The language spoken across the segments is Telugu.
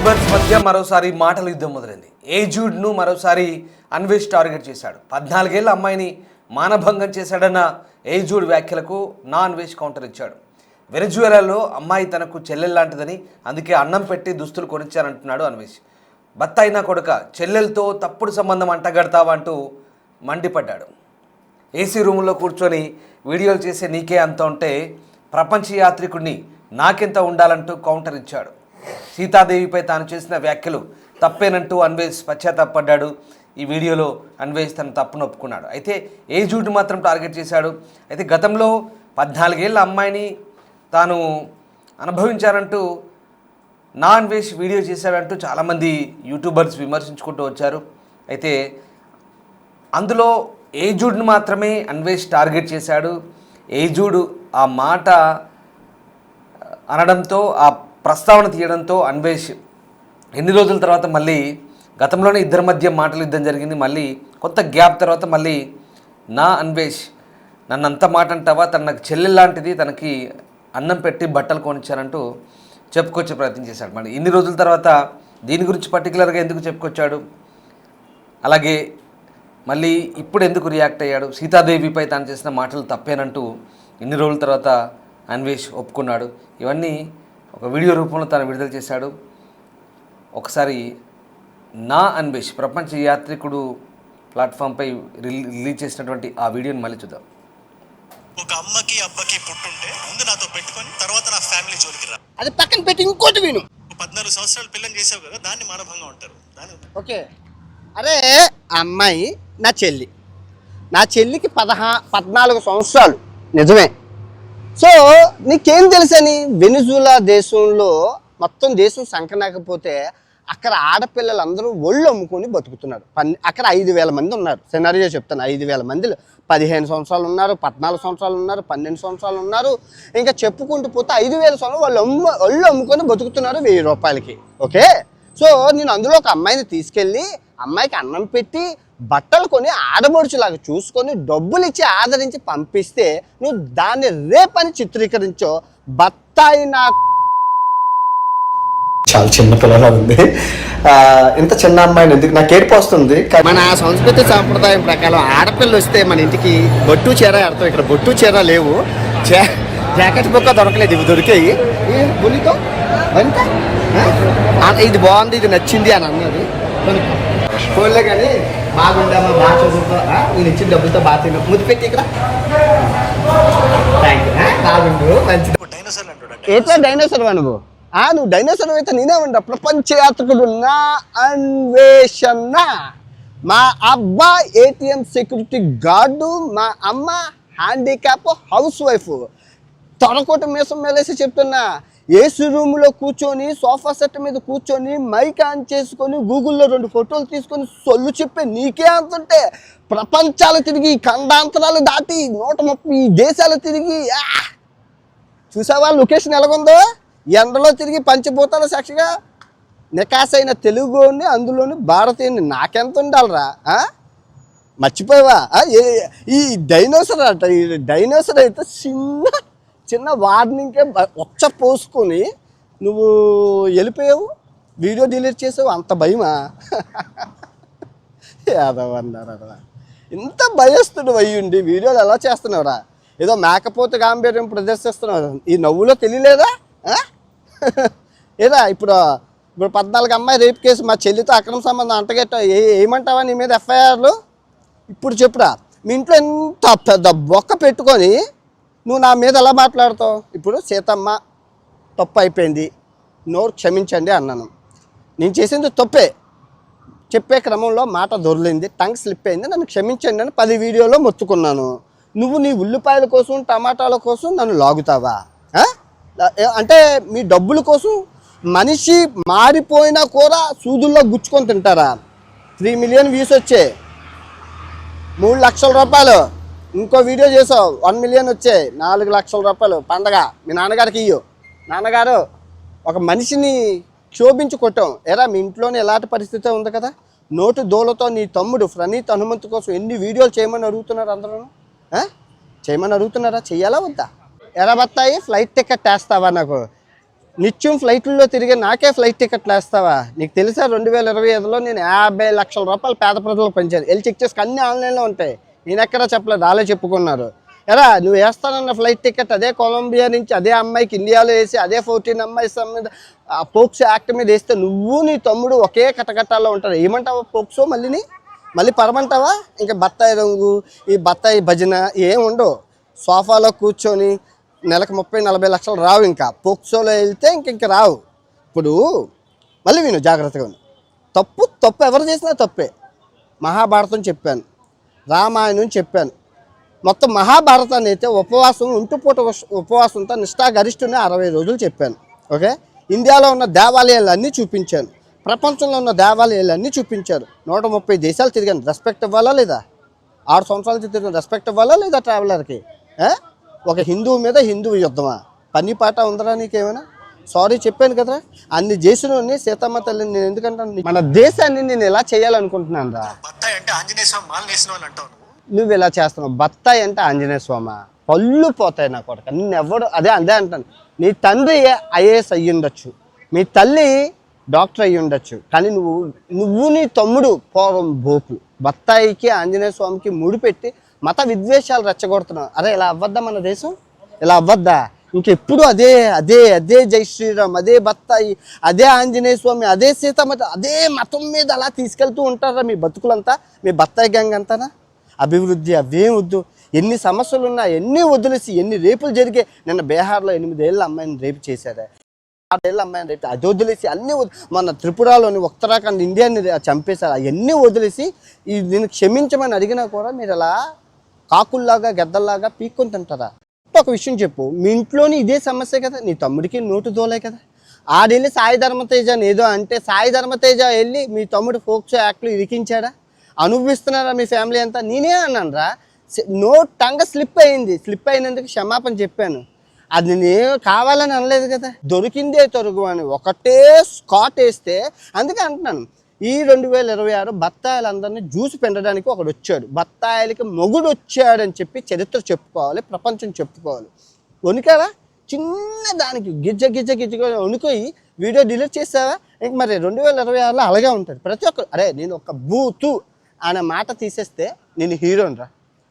యూట్యూబర్స్ మధ్య మరోసారి మాటల యుద్ధం మొదలైంది. ఏజూడ్ను మరోసారి అన్వేష్ టార్గెట్ చేశాడు. 14 ఏళ్ల అమ్మాయిని మానభంగం చేశాడన్న ఏజూడ్ వ్యాఖ్యలకు నా అన్వేష్ కౌంటర్ ఇచ్చాడు. వెనజువేలాలో అమ్మాయి తనకు చెల్లెల్లాంటిదని, అందుకే అన్నం పెట్టి దుస్తులు కొనిచ్చానంటున్నాడు అన్వేష్. బత్తాయినా కొడుక, చెల్లెలతో తప్పుడు సంబంధం అంటగడతావా అంటూ మండిపడ్డాడు. ఏసీ రూములో కూర్చొని వీడియోలు చేసే నీకే అంత ఉంటే ప్రపంచ యాత్రికుడిని నాకెంత ఉండాలంటూ కౌంటర్ ఇచ్చాడు. సీతాదేవిపై తాను చేసిన వ్యాఖ్యలు తప్పేనంటూ అన్వేష్ పశ్చాత్తాపడ్డాడు. ఈ వీడియోలో అన్వేష్ తన తప్పును ఒప్పుకున్నాడు. అయితే ఏజూడ్ని మాత్రం టార్గెట్ చేశాడు. అయితే గతంలో 14 ఏళ్ల అమ్మాయిని తాను అనుభవించారంటూ నా అన్వేష్ వీడియో చేశాడంటూ చాలామంది యూట్యూబర్స్ విమర్శించుకుంటూ వచ్చారు. అయితే అందులో ఏజూడ్ని మాత్రమే అన్వేష్ టార్గెట్ చేశాడు. ఏజూడ్ ఆ మాట అనడంతో, ఆ ప్రస్తావన తీయడంతో అన్వేష్ ఎన్ని రోజుల తర్వాత మళ్ళీ, గతంలోనే ఇద్దరి మధ్య మాటలు యుద్ధం జరిగింది, మళ్ళీ కొంత గ్యాప్ తర్వాత మళ్ళీ నా అన్వేష్ నన్ను అంత మాట అంటావా, తన నాకు చెల్లెల్లాంటిది, తనకి అన్నం పెట్టి బట్టలు కొనిచ్చానంటూ చెప్పుకొచ్చే ప్రయత్నం చేశాడు. మళ్ళీ ఇన్ని రోజుల తర్వాత దీని గురించి పర్టికులర్గా ఎందుకు చెప్పుకొచ్చాడు, అలాగే మళ్ళీ ఇప్పుడు ఎందుకు రియాక్ట్ అయ్యాడు, సీతాదేవిపై తాను చేసిన మాటలు తప్పేనంటూ ఇన్ని రోజుల తర్వాత అన్వేష్ ఒప్పుకున్నాడు. ఇవన్నీ ఒక వీడియో రూపంలో తాను విడుదల చేశాడు. ఒకసారి నా అన్వేష్ ప్రపంచ యాత్రికుడు ప్లాట్ఫామ్పై రిలీజ్ చేసినటువంటి ఆ వీడియోని మళ్ళీ చూద్దాం. ఒక అమ్మకి అబ్బకి పుట్టుంటే ముందు నాతో పెట్టుకొని తర్వాత నా ఫ్యామిలీ జోలికి రా. అది పక్కన పెట్టి ఇంకోటి విను. 14 సంవత్సరాలు పిల్లని చేసావు కదా, దాన్ని మానభంగం అంటారు. ఓకే, అరే అమ్మాయి నా చెల్లి, నా చెల్లికి 14 సంవత్సరాలు నిజమే. సో నీకేం తెలుసని, వెనిజులా దేశంలో మొత్తం దేశం సంకనాకపోతే అక్కడ ఆడపిల్లలందరూ ఒళ్ళు అమ్ముకొని బతుకుతున్నారు. అక్కడ 5,000 మంది ఉన్నారు. సినారియో చెప్తాను, 5,000 మందిలో 15 సంవత్సరాలు ఉన్నారు, 14 సంవత్సరాలు ఉన్నారు, 12 సంవత్సరాలు ఉన్నారు. ఇంకా చెప్పుకుంటూ పోతే 5,000 సంవత్సరాలు వాళ్ళు ఒళ్ళు అమ్ముకొని బతుకుతున్నారు 1000 రూపాయలకి. ఓకే, సో నేను అందులో ఒక అమ్మాయిని తీసుకెళ్ళి అమ్మాయికి అన్నం పెట్టి బట్టలు కొని ఆడబడుచులాగా చూసుకొని డబ్బులు ఇచ్చి ఆదరించి పంపిస్తే నువ్వు దాన్ని రేపని చిత్రీకరించో. బత్తాయి నా చాలా చిన్న పిల్లలా ఉంది. ఇంత చిన్న అమ్మాయిని ఎందుకు నాకు ఏడుపు వస్తుంది. మన సంస్కృతి సాంప్రదాయం ప్రకారం ఆడపిల్లలు వస్తే మన ఇంటికి బొట్టు చీర ఆడతాం. ఇక్కడ బొట్టు చీర లేవు, జాకెట్ బొక్క దొరకలేదు, ఇవి దొరికాయి. బులితో ఇది బాగుంది, ఇది నచ్చింది అని అన్నది ఫోన్లే. కానీ బాగుండమ్మా, బాగా చదువుతా, నేను ఇచ్చిన డబ్బులతో బాగా తిన్నా, ముద్దు పెట్టి ఇక్కడ బాగుండు మంచిది. ఎట్లా డైనోసర్ నువ్వు? నువ్వు డైనోసర్ అయితే నేనే ఉండ. ప్రపంచ యాత్రికుడు నా అన్వేషణ. మా అబ్బా ATM సెక్యూరిటీ గార్డు, మా అమ్మ హ్యాండిక్యాప్ హౌస్ వైఫ్. తొడకోట మీసం మేలేసి చెప్తున్నా, ఏసీ రూమ్లో కూర్చొని సోఫా సెట్ మీద కూర్చొని మైక్ ఆన్ చేసుకొని గూగుల్లో 2 ఫోటోలు తీసుకొని సొల్లు చెప్పే నీకే అంతుంటే, ప్రపంచాలు తిరిగి ఖండాంతరాలు దాటి 130 దేశాలు తిరిగి చూసావా లొకేషన్ ఎలాగుందో? ఎండలో తిరిగి పంచభూతాల సాక్షిగా నికాసైన తెలుగుని, అందులోని భారతీయుని నాకెంత ఉండాలరా? మర్చిపోయావా? ఈ డైనోసర్ అట, ఈ డైనోసర్ అయితే చిన్న వార్నింగ్కే ఒచ్చ పోసుకొని నువ్వు వెళ్ళిపోయావు, వీడియో డిలీట్ చేసావు. అంత భయమా? ఏదవన్నారా, ఇంత భయస్తుడు అయ్యుండి వీడియోలు ఎలా చేస్తున్నావురా? ఏదో మేకపోతే గాంభీర్యం ప్రదర్శిస్తున్నావు. ఈ నవ్వులో తెలియలేదా? ఏదా ఇప్పుడు 14 అమ్మాయి రేపు కేసు, మా చెల్లితో అక్రమ సంబంధం అంటగట్టా ఏమంటావా నీ మీద FIRలు? ఇప్పుడు చెప్పురా, మీ ఇంట్లో ఎంత పెద్ద బొక్క పెట్టుకొని నువ్వు నా మీద ఎలా మాట్లాడుతావు? ఇప్పుడు సీతమ్మ తప్పు అయిపోయింది, నోరు క్షమించండి అన్నాను. నేను చేసింది తప్పే, చెప్పే క్రమంలో మాట దొరికింది, టంగ్ స్లిప్ అయింది, నన్ను క్షమించండి అని 10 వీడియోలో మొత్తుకున్నాను. నువ్వు నీ ఉల్లిపాయల కోసం టమాటాల కోసం నన్ను లాగుతావా? అంటే మీ డబ్బుల కోసం మనిషి మారిపోయినా కూడా సూదుల్లో గుచ్చుకొని తింటారా? 3 మిలియన్ వ్యూస్ వచ్చాయి, 3 లక్షల రూపాయలు. ఇంకో వీడియో చేసావు, 1 మిలియన్ వచ్చాయి, 4 లక్షల రూపాయలు. పండగ మీ నాన్నగారికి ఇయ్యు. నాన్నగారు ఒక మనిషిని క్షోభించి కొట్టాం. ఎరా మీ ఇంట్లోనే ఎలాంటి పరిస్థితి ఉంది కదా, నోటు దోలతో నీ తమ్ముడు ప్రణీత్ హనుమంతు కోసం ఎన్ని వీడియోలు చేయమని అడుగుతున్నారు అందరూ? చేయమని అడుగుతున్నారా? చెయ్యాలా వద్దా? ఎరా బత్తాయి ఫ్లైట్ టికెట్ వేస్తావా నాకు? నిత్యం ఫ్లైట్లలో తిరిగి నాకే ఫ్లైట్ టికెట్లు వేస్తావా? నీకు తెలుసా 2025లో నేను 50 లక్షల రూపాయలు పేద ప్రజలకు పంచాను. వెళ్ళి చెక్ చేసుకు అన్నీ ఆన్లైన్లో ఉంటాయి. నేను ఎక్కడా చెప్పలేదు, వాళ్ళే చెప్పుకున్నారు. ఎరా నువ్వు వేస్తానన్న ఫ్లైట్ టికెట్ అదే కొలంబియా నుంచి అదే అమ్మాయికి ఇండియాలో వేసి అదే 14 అమ్మాయిస్ మీద పోక్సో యాక్ట్ మీద వేస్తే నువ్వు నీ తమ్ముడు ఒకే కటకట్టాల్లో ఉంటారు. ఏమంటావా పోక్సో మళ్ళీ పరమంటావా? ఇంకా బత్తాయి రంగు ఈ బత్తాయి భజన ఏం ఉండవు. సోఫాలో కూర్చొని నెలకు 30-40 లక్షలు రావు. ఇంకా పోక్సోలో వెళ్తే ఇంక రావు. ఇప్పుడు మళ్ళీ విను జాగ్రత్తగా. తప్పు ఎవరు చేసినా తప్పే. మహాభారతం చెప్పాను, రామాయణం చెప్పాను, మొత్తం మహాభారతాన్ని అయితే ఉపవాసం ఉంటుపూట ఉపవాసంతో నిష్ఠాగరిష్ఠుని 60 రోజులు చెప్పాను. ఓకే, ఇండియాలో ఉన్న దేవాలయాలన్నీ చూపించాను, ప్రపంచంలో ఉన్న దేవాలయాలన్నీ చూపించారు. 130 దేశాలు తిరిగాను. రెస్పెక్ట్ ఇవ్వాలా లేదా? 6 సంవత్సరాల నుంచి తిరిగిన రెస్పెక్ట్ ఇవ్వాలా లేదా ట్రావెలర్కి? ఒక హిందువు మీద హిందువు యుద్ధమా? పని పాట ఉందరా నీకేమైనా? సారీ చెప్పాను కదా. అన్ని చేసినోని సీతమ్మ తల్లిని నేను ఎందుకంటాను? మన దేశాన్ని నేను ఎలా చేయాలనుకుంటున్నాను రా. బత్తాయి అంటే ఆంజనేయ స్వామి మాల వేసిన వాళ్ళు అంటావు నువ్వు ఇలా చేస్తున్నావు. బత్తాయి అంటే ఆంజనేయ స్వామి, పళ్ళు పోతాయి నా కొడుకు. నిన్నెవడు అదే అంటాను. నీ తండ్రి ఐఏఎస్ అయ్యి ఉండొచ్చు, మీ తల్లి డాక్టర్ అయ్యి ఉండొచ్చు, కానీ నువ్వు నీ తమ్ముడు పూర్వం బోపు. బత్తాయికి ఆంజనేయ స్వామికి ముడిపెట్టి మత విద్వేషాలు రెచ్చగొడుతున్నావు. అరే ఇలా అవ్వద్దా మన దేశం? ఇలా అవ్వద్దా? ఇంకెప్పుడు అదే అదే అదే జై శ్రీరామ్, అదే బత్తాయి, అదే ఆంజనేయ స్వామి, అదే సీతమ్మ, అదే మతం మీద అలా తీసుకెళ్తూ ఉంటారా మీ బతుకులంతా? మీ బత్తాయి గ్యాంగ్ అంతానా? అభివృద్ధి అవేం వద్దు. ఎన్ని సమస్యలు ఉన్నా ఎన్ని వదిలేసి ఎన్ని రేపులు జరిగే. నిన్న బీహార్లో 8 ఏళ్ళ అమ్మాయిని రేపు చేశారా? 6 ఏళ్ళ అమ్మాయిని రేపు అది వదిలేసి అన్నీ మన త్రిపురలోని ఉత్తరాఖండ్ ఇండియాని చంపేశారు. అవన్నీ వదిలేసి దీన్ని క్షమించమని అడిగినా కూడా మీరు అలా కాకుల్లాగా గెద్దల్లాగా పీక్కొని తింటారా? ఒక విషయం చెప్పు, మీ ఇంట్లోని ఇదే సమస్య కదా, నీ తమ్ముడికి నోటు దోలే కదా. ఆడెళ్ళి సాయి ధర్మతేజ ఏదో అంటే సాయి ధర్మతేజ వెళ్ళి మీ తమ్ముడు పోక్సో యాక్ట్లో ఇరికించాడా? అనుభవిస్తున్నారా మీ ఫ్యామిలీ అంతా? నేనే అన్నాను రా, టంగ స్లిప్ అయినందుకు క్షమాపణ చెప్పాను. అది నేను కావాలని అనలేదు కదా. దొరికిందే తొరుగు అని ఒకటే స్కాట్ వేస్తే అందుకే అంటున్నాను. ఈ 2026 బత్తాయిలందరినీ జ్యూస్ పెంచడానికి ఒకడు వచ్చాడు. బత్తాయిలకి మొగుడు వచ్చాడని చెప్పి చరిత్ర చెప్పుకోవాలి, ప్రపంచం చెప్పుకోవాలి. వణికావా? చిన్న దానికి గిజ్జగా వణుకోయి వీడియో డిలీట్ చేసావా? ఇంక మరి 2026లో అలాగే ఉంటుంది. ప్రతి ఒక్కరు అరే నేను ఒక బూతు అనే మాట తీసేస్తే నేను హీరోని రా.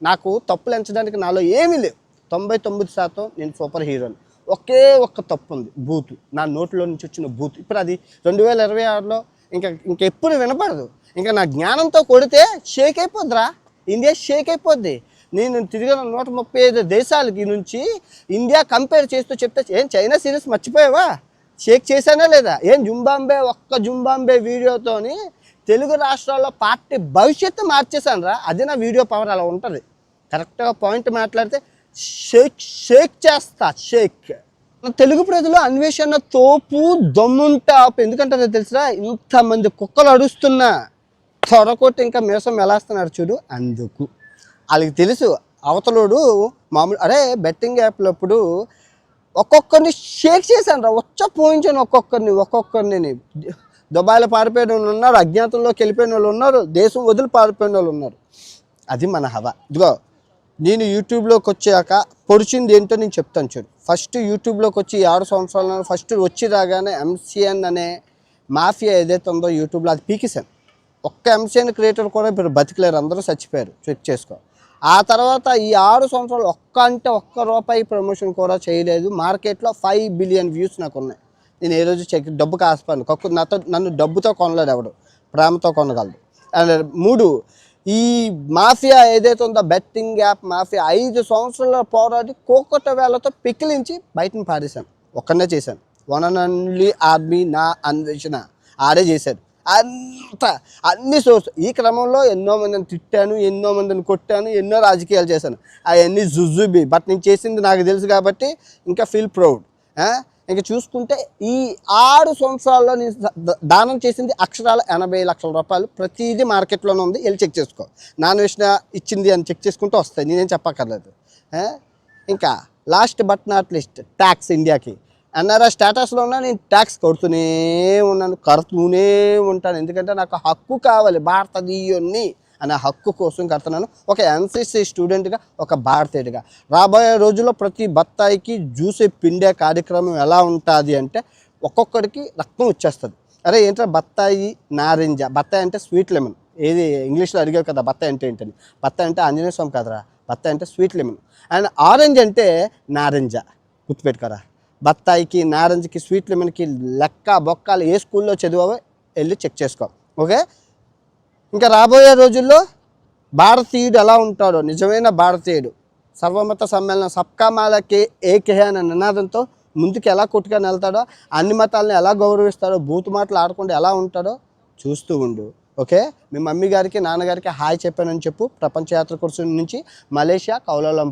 నాకు తప్పులు ఎంచడానికి నాలో ఏమీ లేవు. 99% నేను సూపర్ హీరోని. ఒకే ఒక్క తప్పు ఉంది, బూతు. నా నోట్లో నుంచి వచ్చిన బూతు. ఇప్పుడు అది 2026లో ఇంకెప్పుడు వినపడదు. ఇంకా నా జ్ఞానంతో కొడితే షేక్ అయిపోద్దిరా, ఇండియా షేక్ అయిపోద్ది. నేను తిరిగిన 135 దేశాలకి నుంచి ఇండియా కంపేర్ చేస్తూ చెప్తే ఏం చైనా సిరీస్ మర్చిపోయావా? షేక్ చేశానా లేదా? ఏం జుంబాంబే వీడియోతోని తెలుగు రాష్ట్రాల్లో పార్టీ భవిష్యత్తు మార్చేశాను రా. అది నా వీడియో పవర్ అలా ఉంటుంది. కరెక్ట్గా పాయింట్ మాట్లాడితే షేక్ చేస్తా. తెలుగు ప్రజలు అన్వేషణ తోపు దమ్ముంటాపు ఎందుకంటారో తెలుసురా? ఇంతమంది కుక్కలు అడుస్తున్నా త్వరకొట్టి ఇంకా మీసం ఎలాస్తున్నారు చూడు. అందుకు వాళ్ళకి తెలుసు అవతలోడు మామూలు. అరే బెట్టింగ్ యాప్లప్పుడు ఒక్కొక్కరిని షేక్ చేశాను రా, పోయించాను ఒక్కొక్కరిని. దుబాయ్లో పారిపోయిన వాళ్ళు ఉన్నారు, అజ్ఞాతంలోకి వెళ్ళిపోయిన వాళ్ళు ఉన్నారు, దేశం వదిలి పారిపోయిన వాళ్ళు ఉన్నారు. అది మన హవా. ఇదిగో నేను యూట్యూబ్లోకి వచ్చాక పొడిచింది ఏంటో నేను చెప్తాను చూడు. ఫస్ట్ యూట్యూబ్లోకి వచ్చి 6 సంవత్సరాలు ఫస్ట్ వచ్చి రాగానే MCN అనే మాఫియా ఏదైతే ఉందో యూట్యూబ్లో అది పీకేశాను. ఒక్క MCN క్రియేటర్ కూడా ఇప్పుడు బతికలేరు, అందరూ చచ్చిపోయారు. చెక్ చేసుకో. ఆ తర్వాత ఈ 6 సంవత్సరాలు ఒక్క రూపాయి ప్రమోషన్ కూడా చేయలేదు. మార్కెట్లో 5 బిలియన్ వ్యూస్ నాకు ఉన్నాయి. నేను ఏ రోజు డబ్బు కాసిపోయాను. నన్ను డబ్బుతో కొనలేడు ఎవడు, ప్రేమతో కొనగలడు. అండ్ 3 ఈ మాఫియా ఏదైతే ఉందో బెట్టింగ్ యాప్ మాఫియా 5 సంవత్సరాల పోరాడి కోకొట్ట వేళతో పిక్కిలించి బయటని పారేశాను. ఒక్కనే చేశాను. వన్ అండ్ ఓన్లీ ఆర్మీ నా అన్వేషణ ఆడే చేశాడు. అన్ని సోర్స్. ఈ క్రమంలో ఎన్నో మందిని తిట్టాను, ఎన్నో మందిని కొట్టాను, ఎన్నో రాజకీయాలు చేశాను. అవన్నీ జుజుబి. బట్ నేను చేసింది నాకు తెలుసు కాబట్టి ఇంకా ఫీల్ ప్రౌడ్. ఇంకా చూసుకుంటే ఈ 6 సంవత్సరాల్లో నేను దానం చేసింది అక్షరాల 80 లక్షల రూపాయలు. ప్రతిదీ మార్కెట్లోనే ఉంది, వెళ్ళి చెక్ చేసుకో. నాన్ వెజ్ ఇచ్చింది అని చెక్ చేసుకుంటూ వస్తాయి, నేనేం చెప్పక్కర్లేదు. ఇంకా last but not list tax. ఇండియాకి NRI స్టేటస్లో ఉన్నా నేను ట్యాక్స్ కడుతూనే ఉంటాను. ఎందుకంటే నాకు హక్కు కావాలి భారతీయుని. అనే హక్కు కోసం కడుతున్నాను. ఒక ఎన్సిసి స్టూడెంట్గా, ఒక భారతీయుడిగా. రాబోయే రోజుల్లో ప్రతి బత్తాయికి జ్యూస్ పిండే కార్యక్రమం ఎలా ఉంటుంది అంటే ఒక్కొక్కడికి రక్తం వచ్చేస్తుంది. అరే ఏంటంటే బత్తాయి, నారింజ. బత్తాయి అంటే స్వీట్ లెమన్. ఏది ఇంగ్లీష్లో అడిగావు కదా బత్తాయి అంటే ఏంటని. బత్తాయి అంటే ఆంజనేయ స్వామి కదరా, బత్తాయి అంటే స్వీట్ లెమన్. అండ్ ఆరెంజ్ అంటే నారింజ. గుర్తుపెట్టుకోరా. బత్తాయికి, నారింజకి, స్వీట్ లెమన్కి లెక్క బొక్కలు ఏ స్కూల్లో చదివావో వెళ్ళి చెక్ చేసుకో. ఓకే. ఇంకా రాబోయే రోజుల్లో భారతీయుడు ఎలా ఉంటాడో, నిజమైన భారతీయుడు సర్వమత సమ్మేళనం సబ్కా మాలకే ఏకే అనే నినాదంతో ముందుకు ఎలా కొట్టుకొని వెళ్తాడో, అన్ని మతాలను ఎలా గౌరవిస్తాడో, బూతు మాటలు ఆడకుండా ఎలా ఉంటాడో చూస్తూ ఉండు. ఓకే. మీ మమ్మీ గారికి, నాన్నగారికి హాయ్ చెప్పానని చెప్పు. ప్రపంచ యాత్ర కోసం నుంచి మలేషియా కౌలాలంపూర్